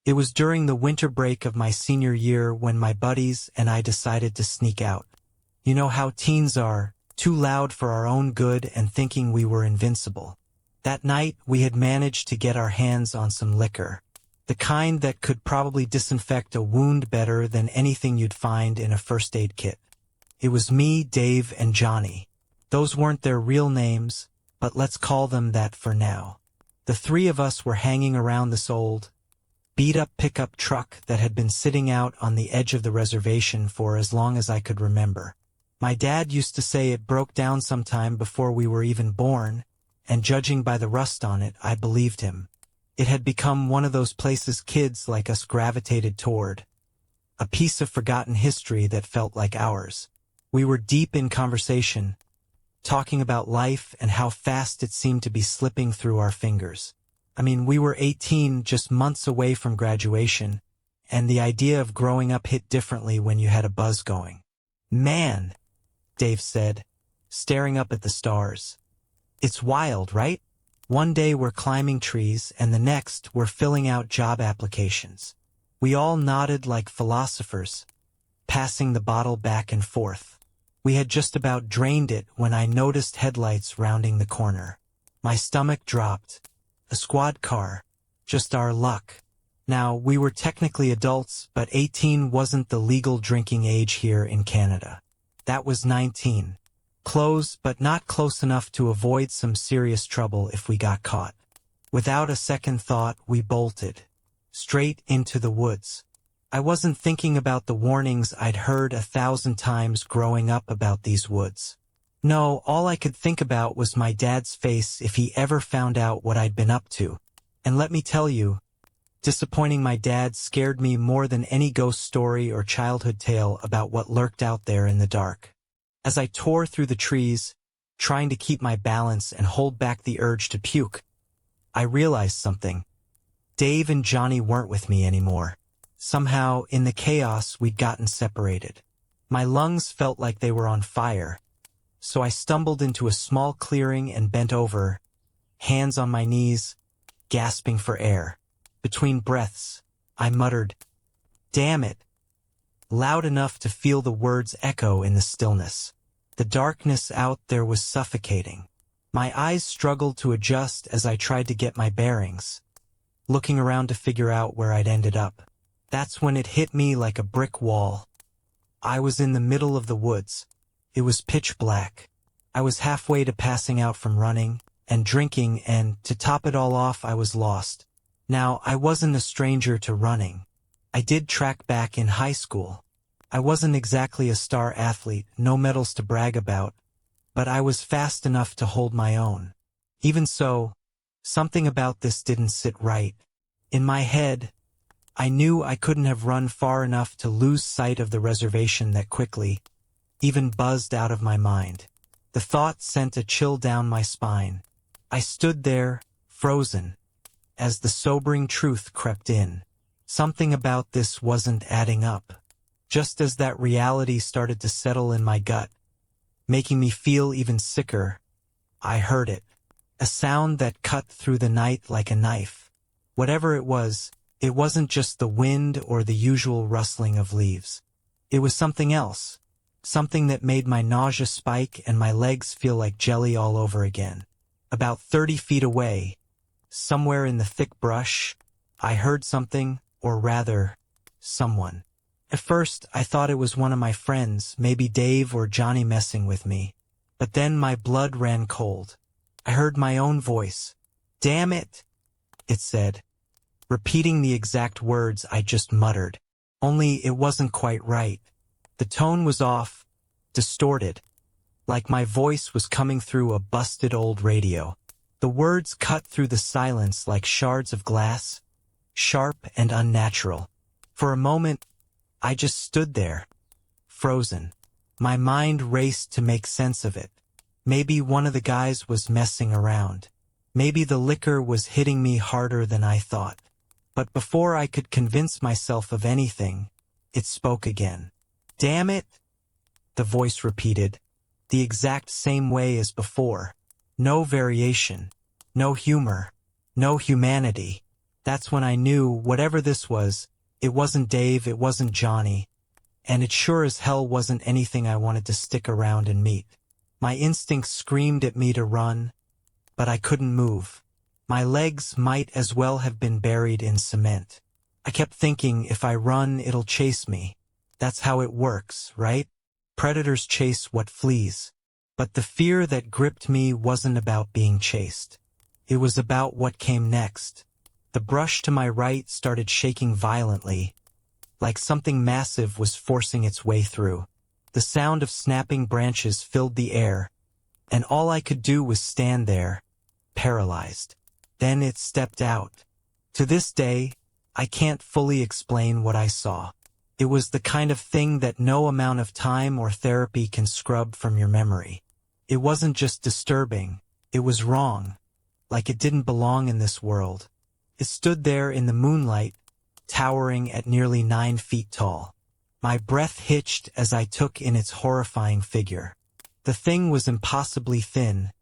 It was during the winter break of my senior year when my buddies and I decided to sneak out. You know how teens are, too loud for our own good and thinking we were invincible. That night, we had managed to get our hands on some liquor. The kind that could probably disinfect a wound better than anything you'd find in a first aid kit. It was me, Dave, and Johnny. Those weren't their real names, but let's call them that for now. The three of us were hanging around this old, beat-up pickup truck that had been sitting out on the edge of the reservation for as long as I could remember. My dad used to say it broke down sometime before we were even born, and judging by the rust on it, I believed him. It had become one of those places kids like us gravitated toward. A piece of forgotten history that felt like ours. We were deep in conversation, talking about life and how fast it seemed to be slipping through our fingers. I mean, we were 18, just months away from graduation, and the idea of growing up hit differently when you had a buzz going. Man, Dave said, staring up at the stars. It's wild, right? One day we're climbing trees, and the next we're filling out job applications. We all nodded like philosophers, passing the bottle back and forth. We had just about drained it when I noticed headlights rounding the corner. My stomach dropped. A squad car. Just our luck. Now, we were technically adults, but 18 wasn't the legal drinking age here in Canada. That was 19. Close, but not close enough to avoid some serious trouble if we got caught. Without a second thought, we bolted. Straight into the woods. I wasn't thinking about the warnings I'd heard 1,000 times growing up about these woods. No, all I could think about was my dad's face if he ever found out what I'd been up to. And let me tell you, disappointing my dad scared me more than any ghost story or childhood tale about what lurked out there in the dark. As I tore through the trees, trying to keep my balance and hold back the urge to puke, I realized something. Dave and Johnny weren't with me anymore. Somehow, in the chaos, we'd gotten separated. My lungs felt like they were on fire. So I stumbled into a small clearing and bent over, hands on my knees, gasping for air. Between breaths, I muttered, "Damn it," loud enough to feel the words echo in the stillness. The darkness out there was suffocating. My eyes struggled to adjust as I tried to get my bearings, looking around to figure out where I'd ended up. That's when it hit me like a brick wall. I was in the middle of the woods. It was pitch black. I was halfway to passing out from running and drinking, and to top it all off, I was lost. Now, I wasn't a stranger to running. I did track back in high school. I wasn't exactly a star athlete, no medals to brag about, but I was fast enough to hold my own. Even so, something about this didn't sit right. In my head, I knew I couldn't have run far enough to lose sight of the reservation that quickly, even buzzed out of my mind. The thought sent a chill down my spine. I stood there, frozen, as the sobering truth crept in. Something about this wasn't adding up. Just as that reality started to settle in my gut, making me feel even sicker, I heard it. A sound that cut through the night like a knife. Whatever it wasn't just the wind or the usual rustling of leaves. It was something else. Something that made my nausea spike and my legs feel like jelly all over again. About 30 feet away, somewhere in the thick brush, I heard something, or rather, someone. At first, I thought it was one of my friends, maybe Dave or Johnny messing with me. But then my blood ran cold. I heard my own voice. "Damn it," it said, repeating the exact words I just muttered. Only it wasn't quite right. The tone was off, distorted, like my voice was coming through a busted old radio. The words cut through the silence like shards of glass, sharp and unnatural. For a moment, I just stood there, frozen. My mind raced to make sense of it. Maybe one of the guys was messing around. Maybe the liquor was hitting me harder than I thought. But before I could convince myself of anything, it spoke again. "Damn it," the voice repeated, the exact same way as before. No variation, no humor, no humanity. That's when I knew, whatever this was, it wasn't Dave, it wasn't Johnny, and it sure as hell wasn't anything I wanted to stick around and meet. My instincts screamed at me to run, but I couldn't move. My legs might as well have been buried in cement. I kept thinking, if I run, it'll chase me. That's how it works, right? Predators chase what flees. But the fear that gripped me wasn't about being chased. It was about what came next. The brush to my right started shaking violently, like something massive was forcing its way through. The sound of snapping branches filled the air, and all I could do was stand there, paralyzed. Then it stepped out. To this day, I can't fully explain what I saw. It was the kind of thing that no amount of time or therapy can scrub from your memory. It wasn't just disturbing, it was wrong, like it didn't belong in this world. It stood there in the moonlight, towering at nearly 9 feet tall. My breath hitched as I took in its horrifying figure. The thing was impossibly thin,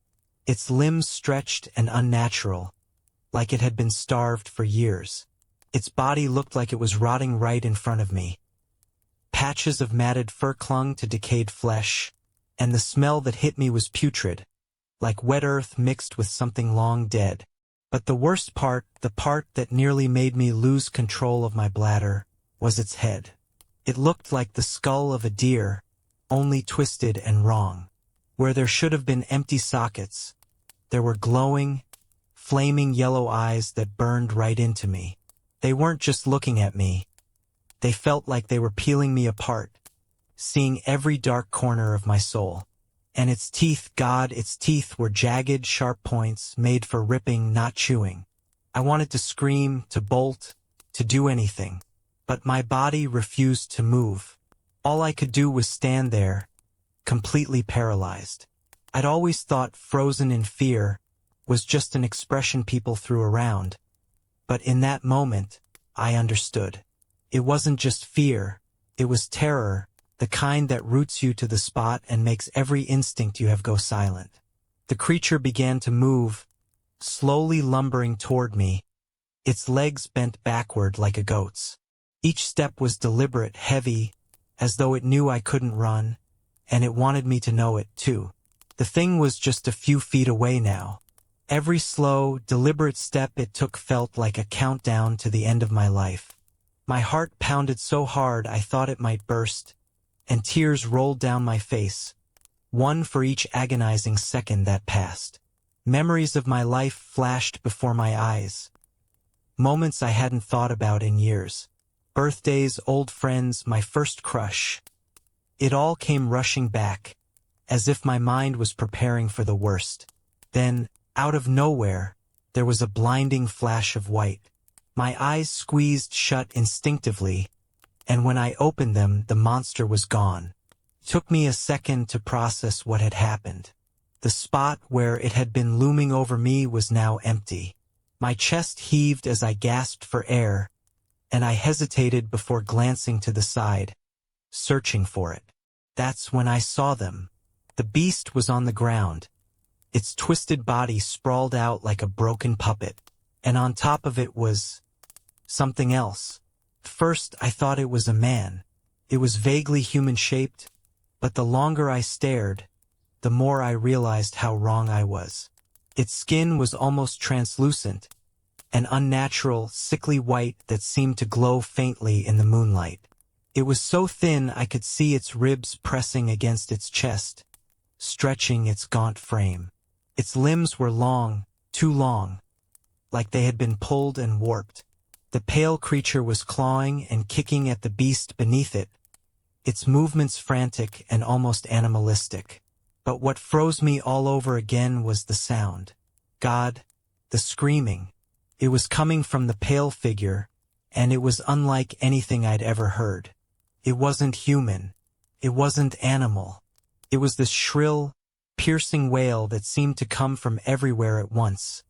its limbs stretched and unnatural, like it had been starved for years. Its body looked like it was rotting right in front of me. Patches of matted fur clung to decayed flesh, and the smell that hit me was putrid, like wet earth mixed with something long dead. But the worst part, the part that nearly made me lose control of my bladder, was its head. It looked like the skull of a deer, only twisted and wrong. Where there should have been empty sockets, there were glowing, flaming yellow eyes that burned right into me. They weren't just looking at me. They felt like they were peeling me apart, seeing every dark corner of my soul. And its teeth, God, its teeth were jagged, sharp points made for ripping, not chewing. I wanted to scream, to bolt, to do anything. But my body refused to move. All I could do was stand there, completely paralyzed. I'd always thought frozen in fear was just an expression people threw around. But in that moment, I understood. It wasn't just fear, it was terror, the kind that roots you to the spot and makes every instinct you have go silent. The creature began to move, slowly lumbering toward me, its legs bent backward like a goat's. Each step was deliberate, heavy, as though it knew I couldn't run, and it wanted me to know it, too. The thing was just a few feet away now. Every slow, deliberate step it took felt like a countdown to the end of my life. My heart pounded so hard I thought it might burst, and tears rolled down my face, one for each agonizing second that passed. Memories of my life flashed before my eyes. Moments I hadn't thought about in years. Birthdays, old friends, my first crush. It all came rushing back, as if my mind was preparing for the worst. Then, out of nowhere, there was a blinding flash of white. My eyes squeezed shut instinctively, and when I opened them, the monster was gone. It took me a second to process what had happened. The spot where it had been looming over me was now empty. My chest heaved as I gasped for air, and I hesitated before glancing to the side, searching for it. That's when I saw them. The beast was on the ground. Its twisted body sprawled out like a broken puppet, and on top of it was something else. First, I thought it was a man. It was vaguely human-shaped, but the longer I stared, the more I realized how wrong I was. Its skin was almost translucent, an unnatural, sickly white that seemed to glow faintly in the moonlight. It was so thin I could see its ribs pressing against its chest, stretching its gaunt frame. Its limbs were long, too long, like they had been pulled and warped. The pale creature was clawing and kicking at the beast beneath it, its movements frantic and almost animalistic. But what froze me all over again was the sound. God, the screaming. It was coming from the pale figure, and it was unlike anything I'd ever heard. It wasn't human. It wasn't animal. It was this shrill, piercing wail that seemed to come from everywhere at once,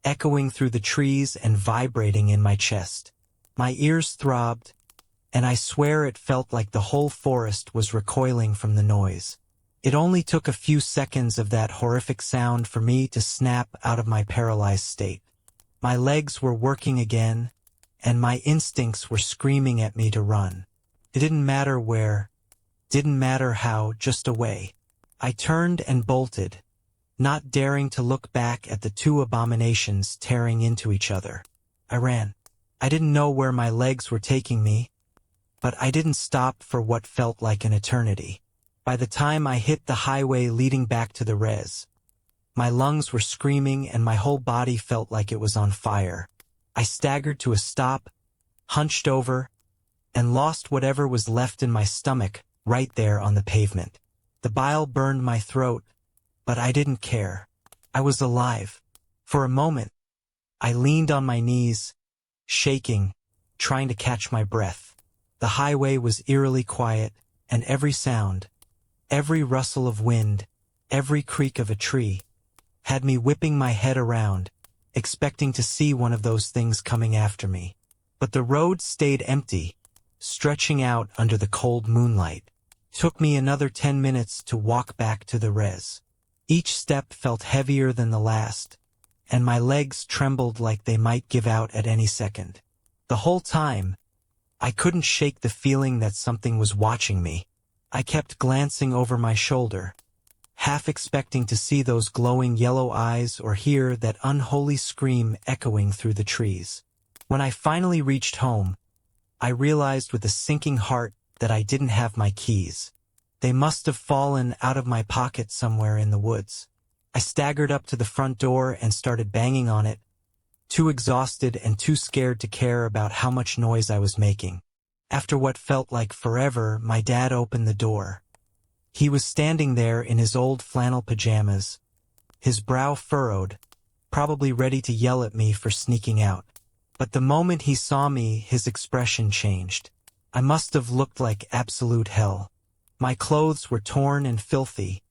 echoing through the trees and vibrating in my chest. My ears throbbed, and I swear it felt like the whole forest was recoiling from the noise. It only took a few seconds of that horrific sound for me to snap out of my paralyzed state. My legs were working again, and my instincts were screaming at me to run. It didn't matter where, didn't matter how, just away. I turned and bolted, not daring to look back at the two abominations tearing into each other. I ran. I didn't know where my legs were taking me, but I didn't stop for what felt like an eternity. By the time I hit the highway leading back to the res, my lungs were screaming and my whole body felt like it was on fire. I staggered to a stop, hunched over, and lost whatever was left in my stomach right there on the pavement. The bile burned my throat, but I didn't care. I was alive. For a moment, I leaned on my knees, shaking, trying to catch my breath. The highway was eerily quiet, and every sound, every rustle of wind, every creak of a tree, had me whipping my head around, expecting to see one of those things coming after me. But the road stayed empty, stretching out under the cold moonlight. It took me another 10 minutes to walk back to the res. Each step felt heavier than the last, and my legs trembled like they might give out at any second. The whole time, I couldn't shake the feeling that something was watching me. I kept glancing over my shoulder, half expecting to see those glowing yellow eyes or hear that unholy scream echoing through the trees. When I finally reached home, I realized with a sinking heart that I didn't have my keys. They must have fallen out of my pocket somewhere in the woods. I staggered up to the front door and started banging on it, too exhausted and too scared to care about how much noise I was making. After what felt like forever, my dad opened the door. He was standing there in his old flannel pajamas, his brow furrowed, probably ready to yell at me for sneaking out. But the moment he saw me, his expression changed. I must have looked like absolute hell. My clothes were torn and filthy,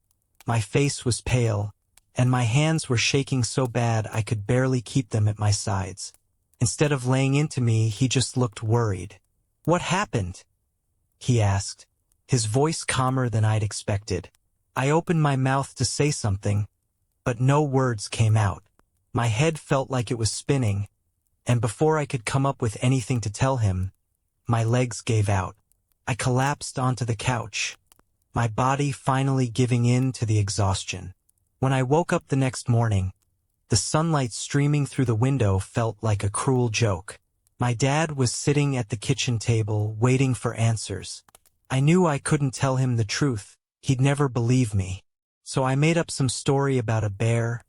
my face was pale, and my hands were shaking so bad I could barely keep them at my sides. Instead of laying into me, he just looked worried. "What happened?" he asked, his voice calmer than I'd expected. I opened my mouth to say something, but no words came out. My head felt like it was spinning, and before I could come up with anything to tell him, my legs gave out. I collapsed onto the couch, my body finally giving in to the exhaustion. When I woke up the next morning, the sunlight streaming through the window felt like a cruel joke. My dad was sitting at the kitchen table, waiting for answers. I knew I couldn't tell him the truth. He'd never believe me. So I made up some story about a bear,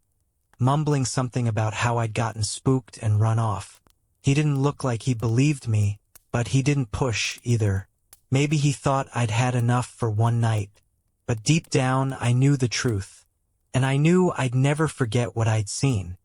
mumbling something about how I'd gotten spooked and run off. He didn't look like he believed me, but he didn't push either. Maybe he thought I'd had enough for one night. But deep down, I knew the truth. And I knew I'd never forget what I'd seen.